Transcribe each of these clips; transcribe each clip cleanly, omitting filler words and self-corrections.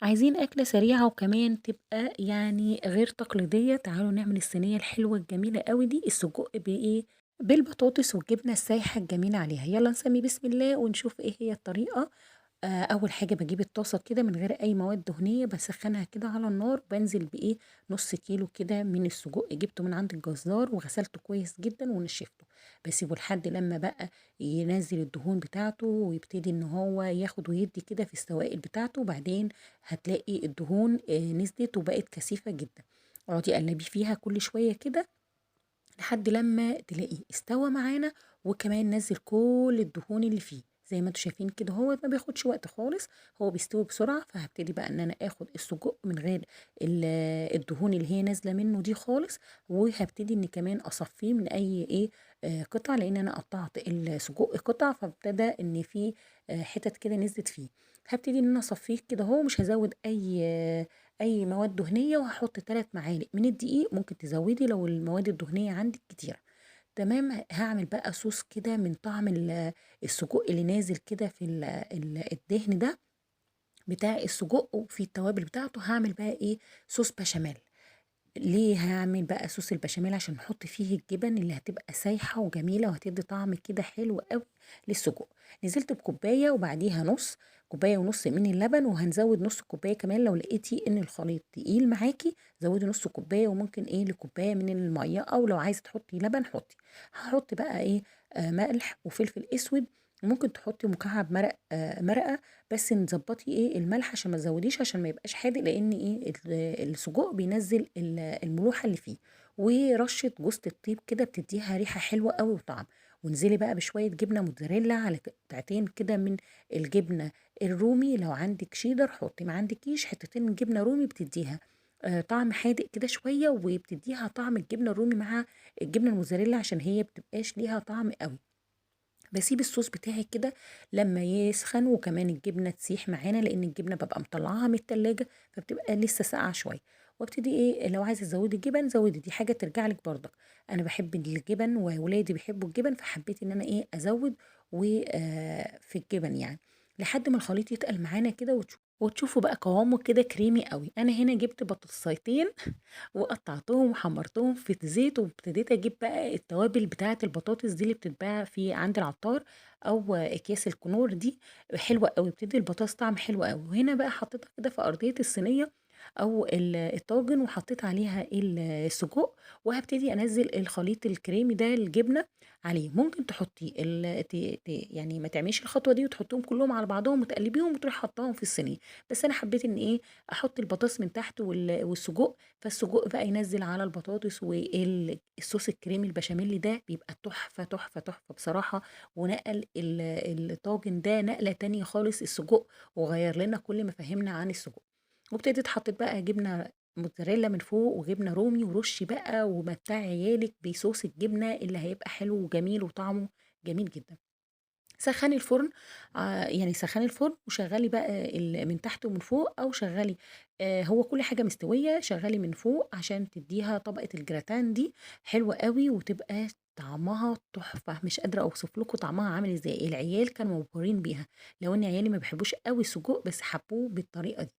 عايزين أكلة سريعة وكمان تبقى يعني غير تقليدية. تعالوا نعمل الصينية الحلوة الجميلة قوي دي، السجق بإيه؟ بالبطاطس والجبنة السايحة الجميلة عليها. يلا نسمي بسم الله ونشوف ايه هي الطريقة. اول حاجه بجيب الطاسه كده من غير اي مواد دهنيه، بسخنها كده على النار، بنزل بايه؟ نص كيلو كده من السجق، جبته من عند الجزار وغسلته كويس جدا ونشفته. بسيبه لحد لما بقى ينزل الدهون بتاعته ويبتدي ان هو ياخد ويدي كده في السوائل بتاعته. وبعدين هتلاقي الدهون نزلت وبقت كثيفه جدا. اقعدي قلبي فيها كل شويه كده لحد لما تلاقيه استوى معانا، وكمان نزل كل الدهون اللي فيه. زي ما انتوا شايفين كده، هو ما بياخدش وقت خالص، هو بيستوي بسرعة. فهبتدي بقى ان انا اخد السجق من غير الدهون اللي هي نازلة منه دي خالص. وهبتدي ان كمان اصفيه من اي ايه قطع، لان انا قطعت السجق قطع، فابتدى ان في حتت كده نزلت فيه. هبتدي ان انا اصفيه كده، هو مش هزود اي مواد دهنيه، وهحط 3 معالق من الدقيق. ممكن تزودي لو المواد الدهنيه عندك كتيره. تمام. هعمل بقى صوص كده من طعم السجق اللي نازل كده في الدهن ده بتاع السجق، وفي التوابل بتاعته هعمل بقى ايه؟ صوص بشاميل. ليه هعمل بقى صوص البشاميل؟ عشان نحط فيه الجبن اللي هتبقى سايحة وجميلة وهتدي طعم كده حلو قوي للسجق. نزلت بكوباية وبعديها نص كوباية ونص من اللبن، وهنزود نص كوباية كمان لو لقيتي ان الخليط تقيل معاكي. زودي نص كوباية، وممكن ايه لكوباية من المية، او لو عايزة تحطي لبن حطي. هحط بقى ايه؟ ملح وفلفل اسود. وممكن تحطي مكعب مرقة. بس نظبطي ايه الملح عشان ما تزوديش، عشان ما يبقاش حادق، لان ايه السجق بينزل الملوحه اللي فيه. ورشه جوز الطيب كده بتديها ريحه حلوه قوي وطعم. وانزلي بقى بشويه جبنه موتزاريلا على قطعتين كده من الجبنه الرومي. لو عندك شيدر حطي، ما عندكيش حتتين جبنه رومي بتديها طعم حادق كده شويه، وبتديها طعم الجبنه الرومي مع الجبنه الموتزاريلا، عشان هي بتبقاش ليها طعم قوي. باسيب الصوص بتاعي كده لما يسخن، وكمان الجبنة تسيح معانا، لأن الجبنة بابقى مطلعاها من التلاجة فبتبقى لسه ساقعة شوية. وابتدي ايه؟ لو عايزة تزودي جبن زودي، دي حاجة ترجع لك برضك. انا بحب الجبن وولادي بيحبوا الجبن، فحبيت ان انا ايه ازود في الجبن يعني، لحد ما الخليط يتقل معانا كده وتشوفوا بقى قوامه كده كريمي قوي. انا هنا جبت بطاطسايتين وقطعتهم وحمرتهم في الزيت، وابتديت اجيب بقى التوابل بتاعه البطاطس دي اللي بتتباع في عند العطار، او اكياس الكنور دي. حلوه قوي، بتدي البطاطس طعم حلو قوي. وهنا بقى حطيتها كده في ارضيه الصينيه او الطاجن، وحطيت عليها السجق. وهبتدي انزل الخليط الكريمي ده الجبنه عليه. ممكن تحطي يعني ما تعمليش الخطوه دي وتحطهم كلهم على بعضهم وتقلبيهم وتروحي حطاهم في الصينيه. بس انا حبيت ان ايه؟ احط البطاطس من تحت والسجق، فالسجق بقى ينزل على البطاطس، والصوص الكريمي البشاميل ده بيبقى تحفة تحفة تحفة بصراحة. ونقل الطاجن ده نقلة تانية خالص السجق، وغير لنا كل ما فهمنا عن السجق. وابتديت حطيت بقى جبنة موتزاريلا من فوق وجبنة رومي، ورش بقى ومتع عيالك بصوص الجبنة اللي هيبقى حلو وجميل وطعمه جميل جدا. سخّني الفرن. يعني سخّني الفرن وشغّلي بقى من تحت ومن فوق، أو شغّلي هو كل حاجة مستوية، شغّلي من فوق عشان تدّيها طبقة الجراتان دي حلوة أوي، وتبقى طعمها تحفة. مش قادرة أوصف لكم طعمها عامل إزاي، العيال كانوا مبهورين بيها. لو إن عيالي ما بيحبوش أوي السجق، بس حبّوه بالطريقة دي.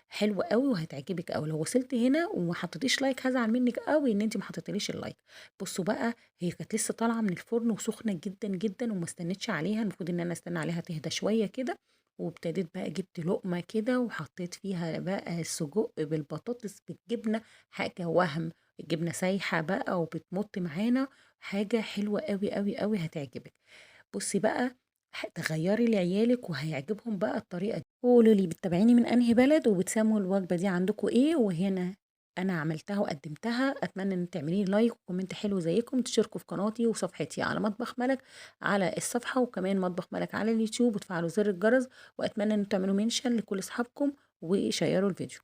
حلوة أوي وهتعجبِك أوي. لو وصلتِ هنا وما حطيتيش لايك هازعل منِّك أوي إن أنتِ ما حطيتيليش اللايك. بُصّوا بقى، هي كانت لسه طالعة من الفرن وسخنة جدًا، جدًا، وما استنيتش عليها. المفروض إن أنا أستنى عليها تهدى شوية كده. وابتديت بقى جبت لقمة كده وحطيت فيها بقى السجق بالبطاطس بالجبنة، حاجة وهم. الجبنة سايحة بقى وبتمُط معانا، حاجة حلوة أوي، أوي، أوي هتعجبِك. بُصّي بقى، تغيّري لعيالِك وهيعجبهم بقى الطريقة دي. وقولوا لي بتتابعيني من أنهي بلد، وبتسموا الوجبة دي عندكم إيه؟ وهنا أنا عملتها وقدّمتها. أتمنى إن تعملي لي لايك وكومنت حلو زيكم، تشتركوا في قناتي وصفحتي على مطبخ ملك على الصفحة، وكمان مطبخ ملك على اليوتيوب، وتفعلوا زر الجرس. وأتمنى إن تعملوا منشن لكل أصحابكم وشيّروا الفيديو.